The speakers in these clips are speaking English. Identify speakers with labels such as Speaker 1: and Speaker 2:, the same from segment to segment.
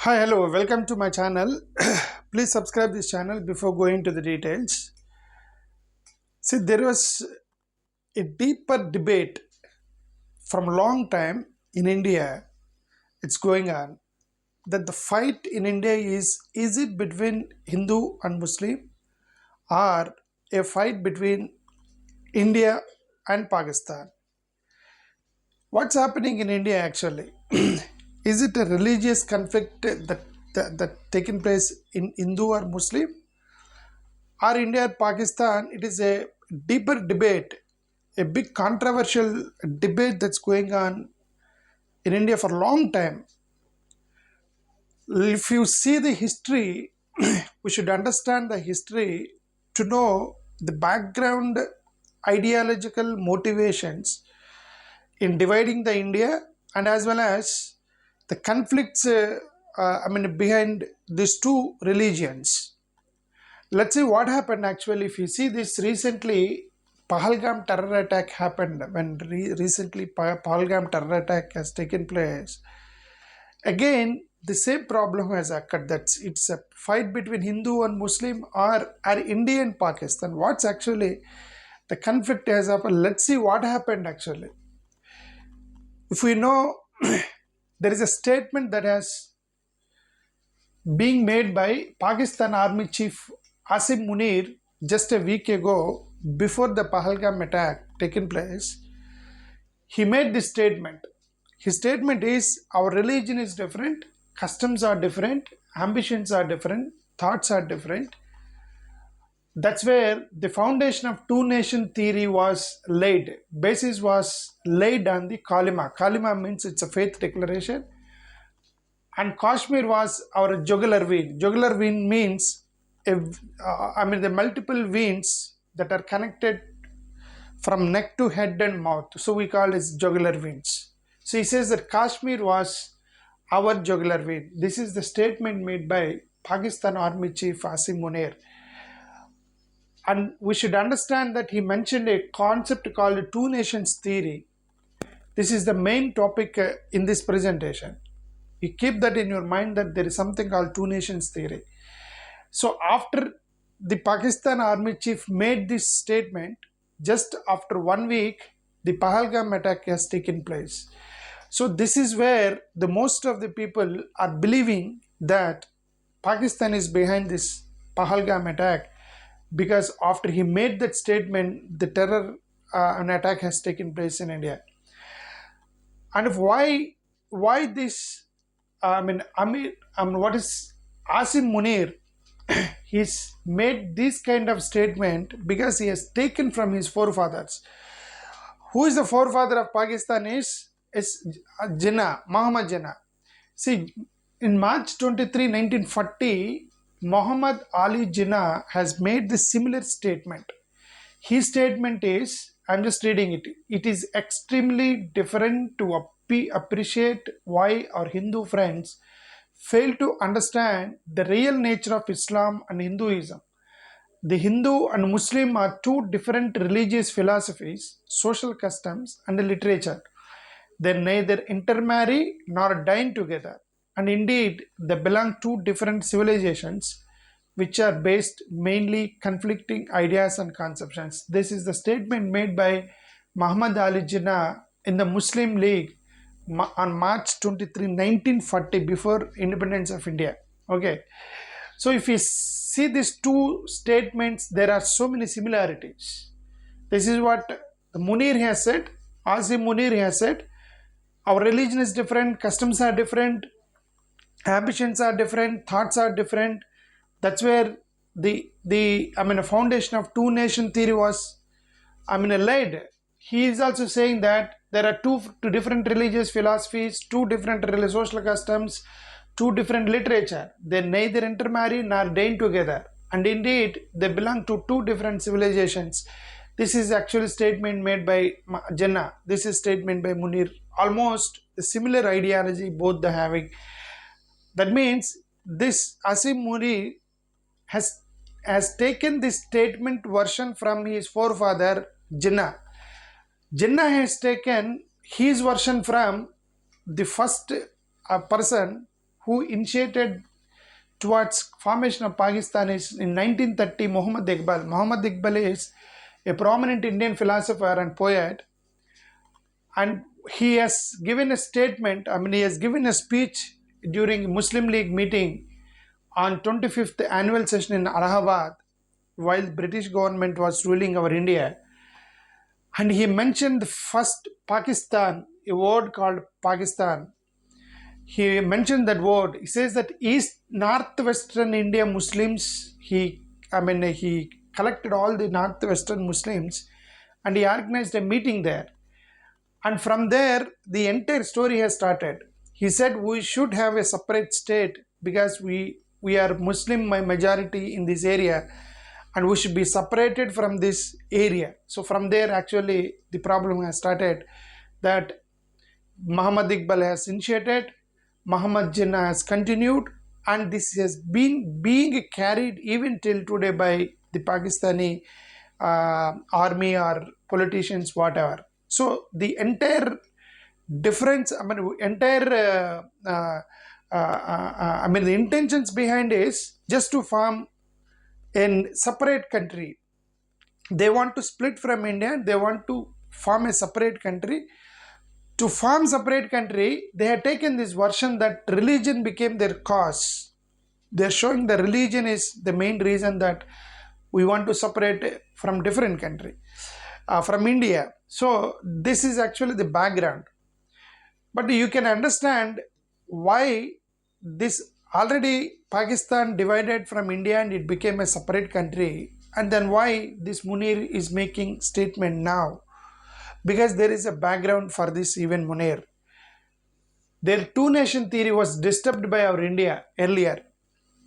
Speaker 1: Hi, hello, welcome to my channel. Please subscribe this channel before going to the details. See, there was a deeper debate from long time in India. It's going on that the fight in India is it between Hindu and Muslim or a fight between India and Pakistan? What's happening in India actually? Is it a religious conflict that taking place in Hindu or Muslim? Or India and Pakistan, it is a deeper debate, a big controversial debate that's going on in India for a long time. If you see the history, we should understand the history to know the background ideological motivations in dividing the India and as well as the conflicts behind these two religions. Let's see what happened actually. If you see this recently, Pahalgam terror attack happened when recently Pahalgam terror attack has taken place. Again, the same problem has occurred. That's it's a fight between Hindu and Muslim or India and Pakistan. What's actually the conflict has happened? Let's see what happened actually. If we know, there is a statement that has being made by Pakistan Army Chief Asim Munir just a week ago before the Pahalgam attack taken place. He made this statement. His statement is our religion is different, customs are different, ambitions are different, thoughts are different. That's where the foundation of two nation theory was laid. Basis was laid on the Kalima. Kalima means it's a faith declaration. And Kashmir was our jugular vein. Jugular vein means, the multiple veins that are connected from neck to head and mouth. So we call it jugular veins. So he says that Kashmir was our jugular vein. This is the statement made by Pakistan Army Chief Asim Munir. And we should understand that he mentioned a concept called two nations theory. This is the main topic in this presentation. You keep that in your mind that there is something called two nations theory. So after the Pakistan Army Chief made this statement, just after 1 week, the Pahalgam attack has taken place. So this is where the most of the people are believing that Pakistan is behind this Pahalgam attack, because after he made that statement, the terror an attack has taken place in India. And why this? What is Asim Munir? He's made this kind of statement because he has taken from his forefathers. Who is the forefather of Pakistan? Is Jinnah, Muhammad Jinnah. See, in March 23, 1940, Muhammad Ali Jinnah has made this similar statement. His statement is, I'm just reading it, it is extremely different to appreciate why our Hindu friends fail to understand the real nature of Islam and Hinduism. The Hindu and Muslim are two different religious philosophies, social customs, and literature. They neither intermarry nor dine together. And indeed, they belong to different civilizations which are based mainly conflicting ideas and conceptions. This is the statement made by Muhammad Ali Jinnah in the Muslim League on March 23, 1940, before independence of India. Okay. So if you see these two statements, there are so many similarities. This is what Munir has said, Asim Munir has said. Our religion is different, customs are different, ambitions are different, thoughts are different. That's where the foundation of two nation theory was laid. He is also saying that there are two different religious philosophies, two different social customs, two different literature. They neither intermarry nor dine together. And indeed, they belong to two different civilizations. This is actually a statement made by Jinnah. This is a statement by Munir. Almost a similar ideology both are having. That means this Asim Munir has taken this statement version from his forefather Jinnah. Jinnah has taken his version from the first person who initiated towards formation of Pakistan is in 1930 Muhammad Iqbal. Muhammad Iqbal is a prominent Indian philosopher and poet, and he has given a statement. I mean, he has given a speech during Muslim League meeting on 25th annual session in Allahabad while British government was ruling our India, and he mentioned the first Pakistan, a word called Pakistan. He mentioned that word. He says that East Northwestern India Muslims, he collected all the Northwestern Muslims and he organized a meeting there. And from there, the entire story has started. He said we should have a separate state because we are Muslim majority in this area and we should be separated from this area. So from there, actually, the problem has started that Muhammad Iqbal has initiated, Muhammad Jinnah has continued, and this has been being carried even till today by the Pakistani army or politicians, whatever. So the entire difference, the intentions behind is just to form a separate country. They want to split from India. They want to form a separate country. To form separate country, they had taken this version that religion became their cause. They're showing the religion is the main reason that we want to separate from different country, from India. So this is actually the background. But you can understand why this already Pakistan divided from India and it became a separate country, and then why this Munir is making statement now. Because there is a background for this even Munir. Their two-nation theory was disturbed by our India earlier.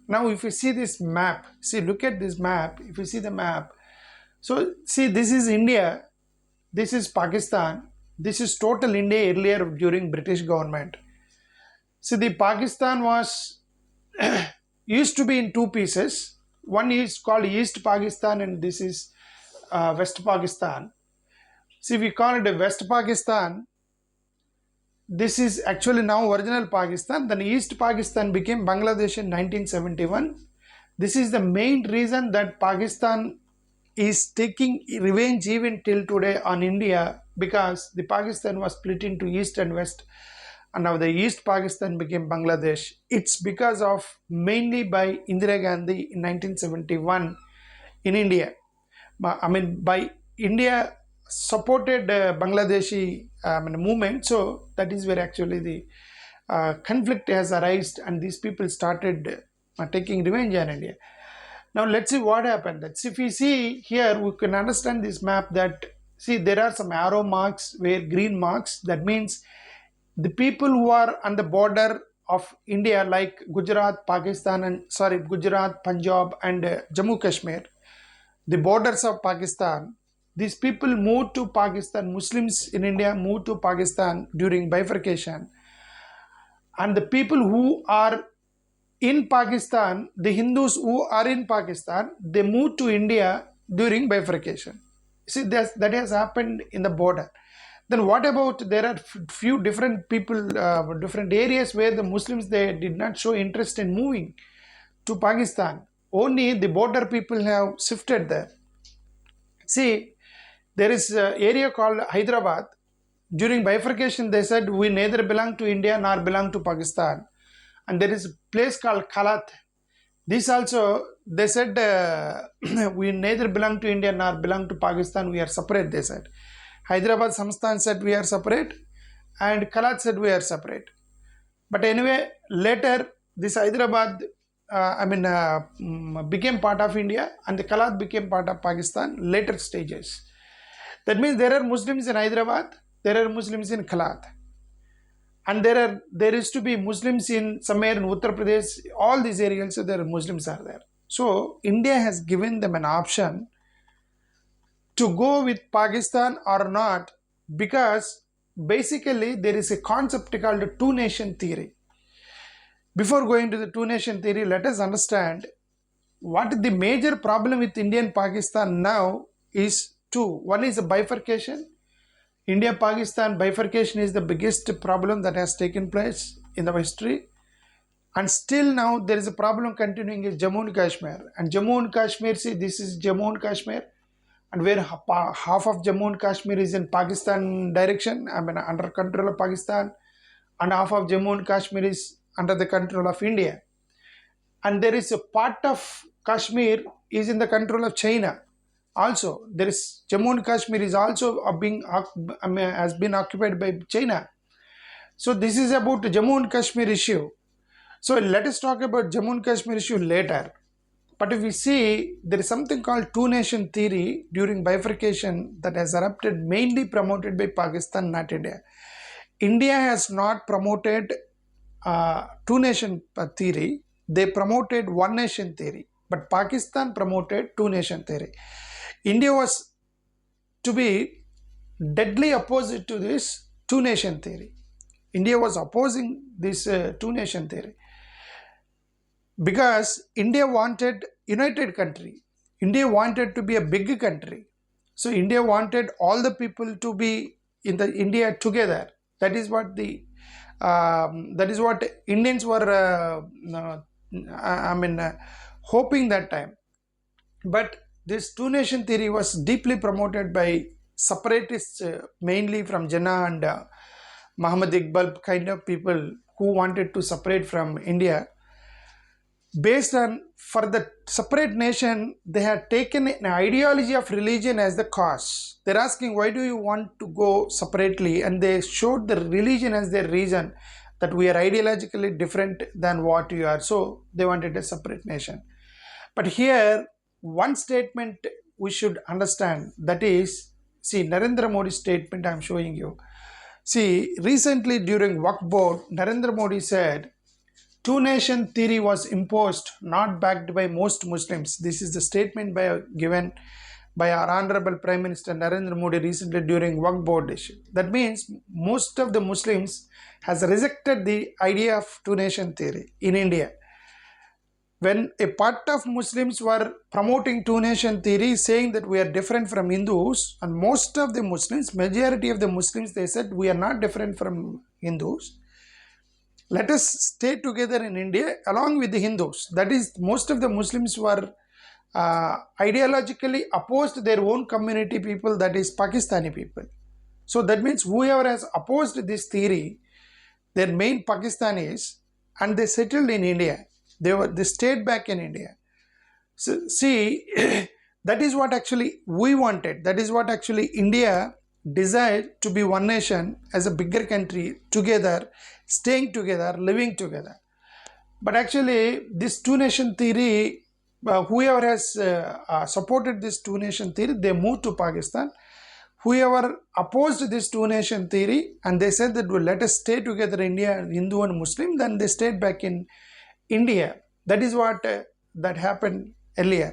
Speaker 1: Now if you see this map, look at this map, if you see the map, so see this is India, this is Pakistan, this is total India earlier during British government. See, the Pakistan was used to be in two pieces. One is called East Pakistan and this is West Pakistan. See, we call it West Pakistan. This is actually now original Pakistan. Then East Pakistan became Bangladesh in 1971. This is the main reason that Pakistan is taking revenge even till today on India, because the Pakistan was split into East and West, and now the East Pakistan became Bangladesh. It's because of mainly by Indira Gandhi in 1971 in India. By India supported Bangladeshi movement, so that is where actually the conflict has arisen and these people started taking revenge on India. Now let's see what happened. That's if we see here, we can understand this map that, see, there are some arrow marks where green marks, that means the people who are on the border of India like Gujarat, Gujarat, Punjab and Jammu Kashmir, the borders of Pakistan, these people moved to Pakistan, Muslims in India moved to Pakistan during bifurcation, and the people who are in Pakistan, the Hindus who are in Pakistan, they moved to India during bifurcation. See, that has happened in the border. Then what about, there are few different people, different areas where the Muslims, they did not show interest in moving to Pakistan. Only the border people have shifted there. See, there is an area called Hyderabad. During bifurcation, they said we neither belong to India nor belong to Pakistan. And there is a place called Kalat. This also, they said we neither belong to India nor belong to Pakistan, we are separate, they said. Hyderabad Samsthan said we are separate and Kalat said we are separate. But anyway, later this Hyderabad became part of India and the Kalat became part of Pakistan later stages. That means there are Muslims in Hyderabad, there are Muslims in Kalat. And there is to be Muslims in somewhere in Uttar Pradesh, all these areas, so there are Muslims are there. So India has given them an option to go with Pakistan or not, because basically there is a concept called two-nation theory. Before going to the two-nation theory, let us understand what the major problem with India and Pakistan now is two. One is a bifurcation. India-Pakistan bifurcation is the biggest problem that has taken place in our history. And still now there is a problem continuing in Jammu and Kashmir. And Jammu and Kashmir, see, this is Jammu and Kashmir, and where half of Jammu and Kashmir is in Pakistan direction, I mean under control of Pakistan, and half of Jammu and Kashmir is under the control of India. And there is a part of Kashmir is in the control of China. Also, there is Jammu and Kashmir is also has been occupied by China. So this is about the Jammu and Kashmir issue. So let us talk about Jammu and Kashmir issue later. But if we see, there is something called two-nation theory during bifurcation that has erupted, mainly promoted by Pakistan, not India. India has not promoted two-nation theory. They promoted one-nation theory. But Pakistan promoted two-nation theory. India was to be deadly opposite to this two-nation theory. India was opposing this two-nation theory because India wanted united country. India wanted to be a big country. So India wanted all the people to be in the India together. That is what Indians were hoping that time. But this two-nation theory was deeply promoted by separatists, mainly from Jinnah and Muhammad Iqbal kind of people who wanted to separate from India. Based on, for the separate nation, they had taken an ideology of religion as the cause. They're asking, why do you want to go separately? And they showed the religion as their reason, that we are ideologically different than what you are. So they wanted a separate nation. But here, one statement we should understand, that is, see, Narendra Modi's statement I'm showing you. See, recently during Waqf Board, Narendra Modi said, two-nation theory was imposed, not backed by most Muslims. This is the statement given by our Honorable Prime Minister Narendra Modi recently during Waqf Board issue. That means most of the Muslims has rejected the idea of two-nation theory in India. When a part of Muslims were promoting two-nation theory, saying that we are different from Hindus, and most of the Muslims, majority of the Muslims, they said we are not different from Hindus. Let us stay together in India along with the Hindus. That is, most of the Muslims were ideologically opposed to their own community people, that is Pakistani people. So that means whoever has opposed this theory, their main Pakistanis, and they settled in India. They stayed back in India. So see, that is what actually we wanted. That is what actually India desired, to be one nation as a bigger country, together, staying together, living together. But actually this two-nation theory, whoever has supported this two-nation theory, they moved to Pakistan. Whoever opposed this two-nation theory and they said that, well, let us stay together, India, Hindu and Muslim, then they stayed back in India. That is what that happened earlier.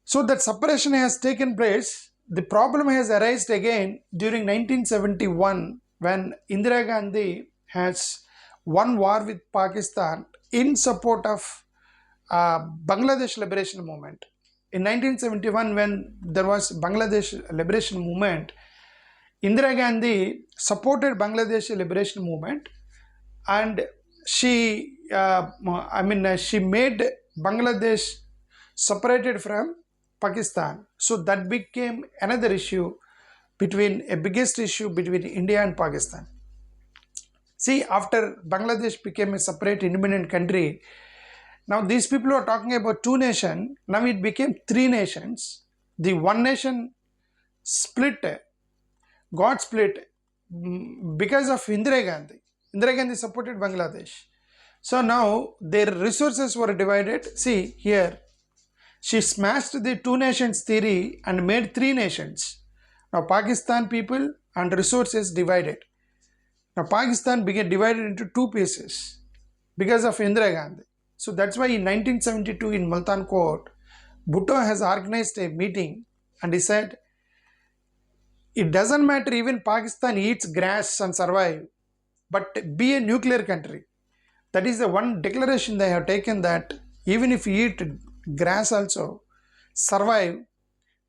Speaker 1: So that separation has taken place. The problem has arisen again during 1971 when Indira Gandhi has won war with Pakistan in support of Bangladesh Liberation Movement. In 1971, when there was Bangladesh Liberation Movement, Indira Gandhi supported Bangladesh Liberation Movement, and she made Bangladesh separated from Pakistan. So that became another issue, biggest issue between India and Pakistan. See, after Bangladesh became a separate independent country, now these people are talking about two nations. Now it became three nations. The one nation got split because of Indira Gandhi. Indira Gandhi supported Bangladesh. So now their resources were divided. See here, she smashed the two nations theory and made three nations. Now Pakistan people and resources divided. Now Pakistan became divided into two pieces because of Indira Gandhi. So that's why in 1972 in Multan Court, Bhutto has organized a meeting and he said, it doesn't matter even Pakistan eats grass and survive, but be a nuclear country. That is the one declaration they have taken, that even if you eat grass also, survive,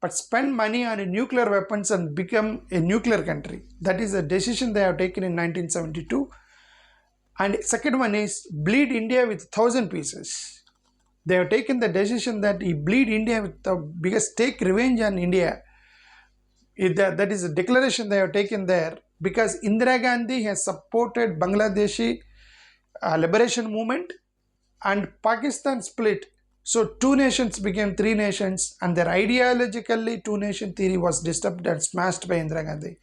Speaker 1: but spend money on nuclear weapons and become a nuclear country. That is the decision they have taken in 1972. And second one is bleed India with 1,000 pieces. They have taken the decision that he bleed India with the biggest, take revenge on India. That is a declaration they have taken there, because Indira Gandhi has supported Bangladeshi liberation movement, and Pakistan split. So two nations became three nations, and their ideologically two nation theory was disturbed and smashed by Indira Gandhi.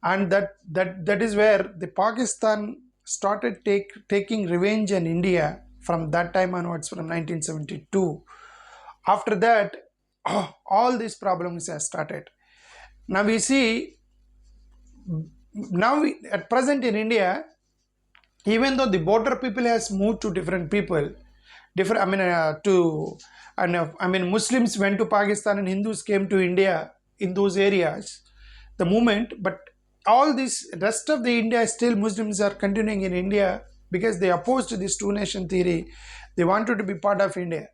Speaker 1: And that is where the Pakistan started taking revenge on India from that time onwards, from 1972. After that, all these problems have started. Now we see, at present in India, even though the border people has moved to different people, different, Muslims went to Pakistan and Hindus came to India in those areas, the movement, but all this rest of the India, still Muslims are continuing in India because they opposed this two nation theory. They wanted to be part of India.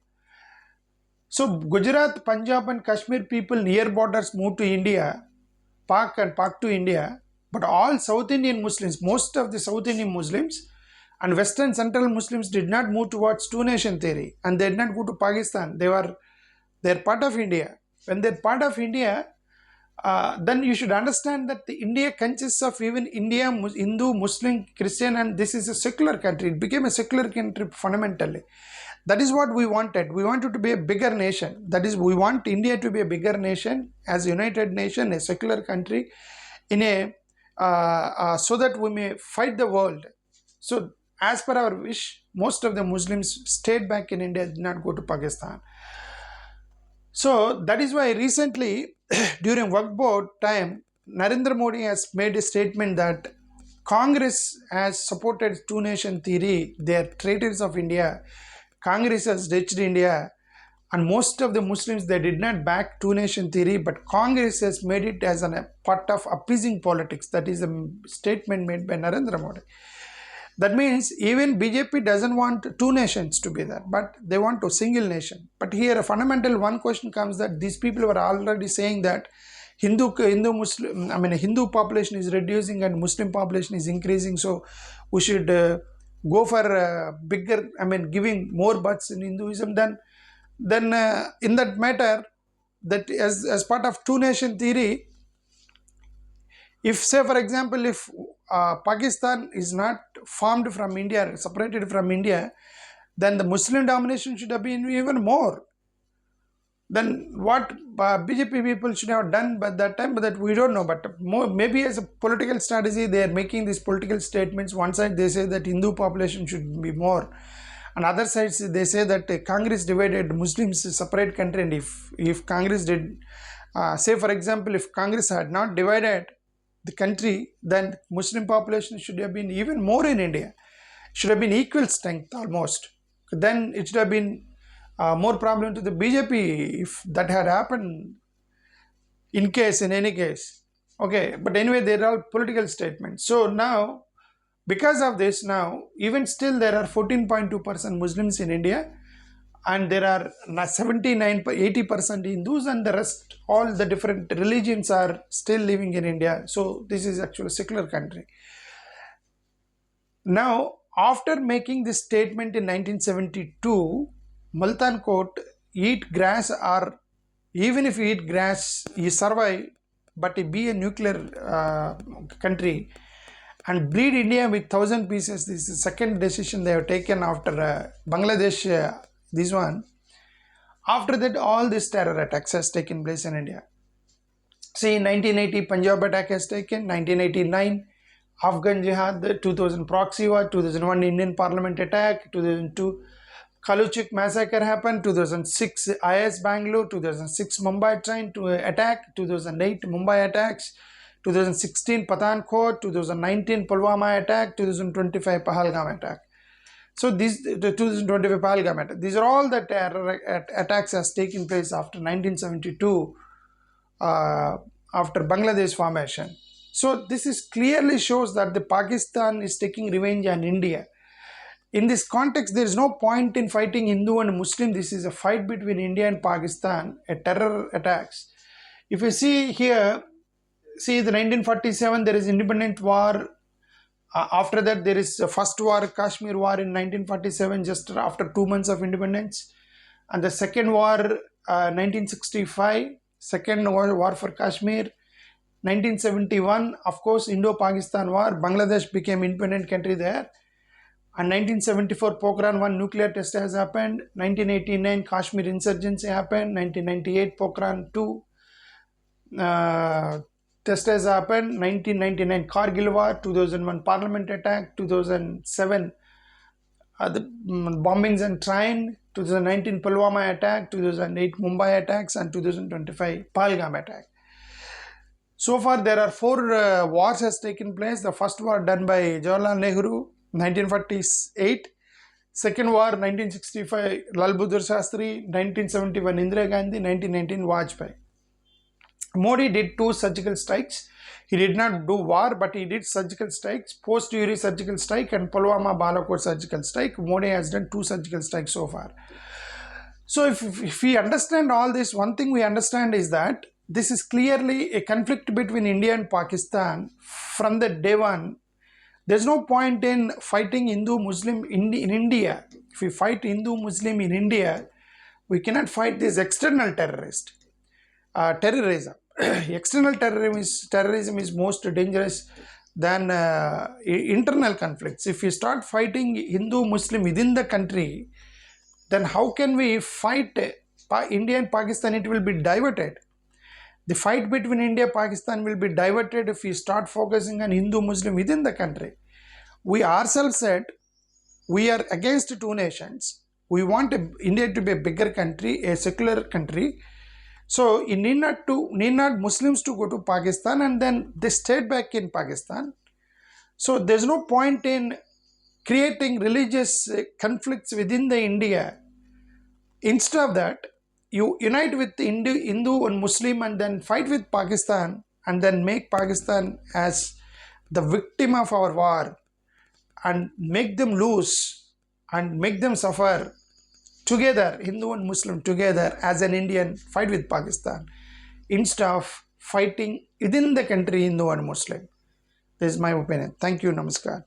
Speaker 1: So Gujarat, Punjab and Kashmir people near borders moved to India, Pak to India, but all South Indian Muslims, most of the South Indian Muslims and Western Central Muslims did not move towards two nation theory, and they did not go to Pakistan. They're part of India. When they're part of India, then you should understand that the India consists of even India, Hindu, Muslim, Christian, and this is a secular country. It became a secular country fundamentally. That is what we wanted. We wanted to be a bigger nation. That is, we want India to be a bigger nation, as a united nation, a secular country, in a so that we may fight the world. So, as per our wish, most of the Muslims stayed back in India, did not go to Pakistan. So that is why recently, during Waqf Board time, Narendra Modi has made a statement that Congress has supported two nation theory. They are traitors of India. Congress has ditched India, and most of the Muslims, they did not back two nation theory, but Congress has made it as a part of appeasing politics. That is a statement made by Narendra Modi. That means even BJP doesn't want two nations to be there, but they want a single nation. But here a fundamental one question comes, that these people were already saying that Hindu population is reducing and Muslim population is increasing, so we should go for bigger, giving more births in Hinduism. Then in that matter, that as part of two nation theory, if, say for example, if Pakistan is not formed from India, separated from India, then the Muslim domination should have been even more. Then what BJP people should have done by that time, but that we don't know. But maybe as a political strategy, they are making these political statements. One side they say that Hindu population should be more, and other sides they say that Congress divided Muslims separate country, and if Congress did, say for example, if Congress had not divided the country, then Muslim population should have been even more in India. Should have been equal strength almost. Then it should have been more problem to the BJP if that had happened, in any case. Okay, but anyway, they're all political statements. So now, because of this, now even still there are 14.2% Muslims in India, and there are 80% Hindus, and the rest, all the different religions are still living in India. So this is actually a secular country. Now, after making this statement in 1972, Multan Court, eat grass, or even if you eat grass, you survive, but you be a nuclear country, and bleed India with 1,000 pieces. This is the second decision they have taken after Bangladesh. This one. After that, all these terror attacks has taken place in India. See, 1980 Punjab attack has taken, 1989 Afghan Jihad, 2000 proxy war, 2001 Indian Parliament attack, 2002 Kaluchik massacre happened, 2006 IS Bangalore, 2006 Mumbai train attack, 2008 Mumbai attacks, 2016 Pathankot, 2019 Pulwama attack, 2025 Pahalgam attack. So the 2025 Pahalgam attack, these are all the terror attacks has taken place after 1972, after Bangladesh formation. So this is clearly shows that the Pakistan is taking revenge on India. In this context, there is no point in fighting Hindu and Muslim. This is a fight between India and Pakistan, a terror attacks. If you see here, see the 1947, there is independent war After that, there is the first war, Kashmir War in 1947, just after 2 months of independence. And the second war, 1965, second war for Kashmir. 1971, of course, Indo-Pakistan War. Bangladesh became independent country there. And 1974, Pokhran 1 nuclear test has happened. 1989, Kashmir insurgency happened. 1998, Pokhran 2 test has happened. 1999, Kargil War. 2001, Parliament attack. 2007, the bombings and train. 2019, Pulwama attack. 2008, Mumbai attacks. And 2025, Pahalgam attack. So far, there are 4 wars has taken place. The first war done by Jawaharlal Nehru, 1948. Second war, 1965, Lal Bahadur Shastri. 1971, Indira Gandhi. 1919, Vajpayee. Modi did 2 surgical strikes. He did not do war, but he did surgical strikes. Post-Uri surgical strike and Pulwama Balakot surgical strike. Modi has done 2 surgical strikes so far. So if we understand all this, one thing we understand is that this is clearly a conflict between India and Pakistan from the day one. There's no point in fighting Hindu-Muslim in India. If we fight Hindu-Muslim in India, we cannot fight this external terrorism. External terrorism is most dangerous than internal conflicts. If we start fighting Hindu-Muslim within the country, then how can we fight India and Pakistan? It will be diverted. The fight between India and Pakistan will be diverted if we start focusing on Hindu-Muslim within the country. We ourselves said we are against 2 nations. We want India to be a bigger country, a secular country. So it need not Muslims to go to Pakistan and then they stayed back in Pakistan. So there's no point in creating religious conflicts within the India. Instead of that, you unite with Hindu and Muslim and then fight with Pakistan and then make Pakistan as the victim of our war and make them lose and make them suffer together, Hindu and Muslim together as an Indian fight with Pakistan instead of fighting within the country Hindu and Muslim. This is my opinion. Thank you. Namaskar.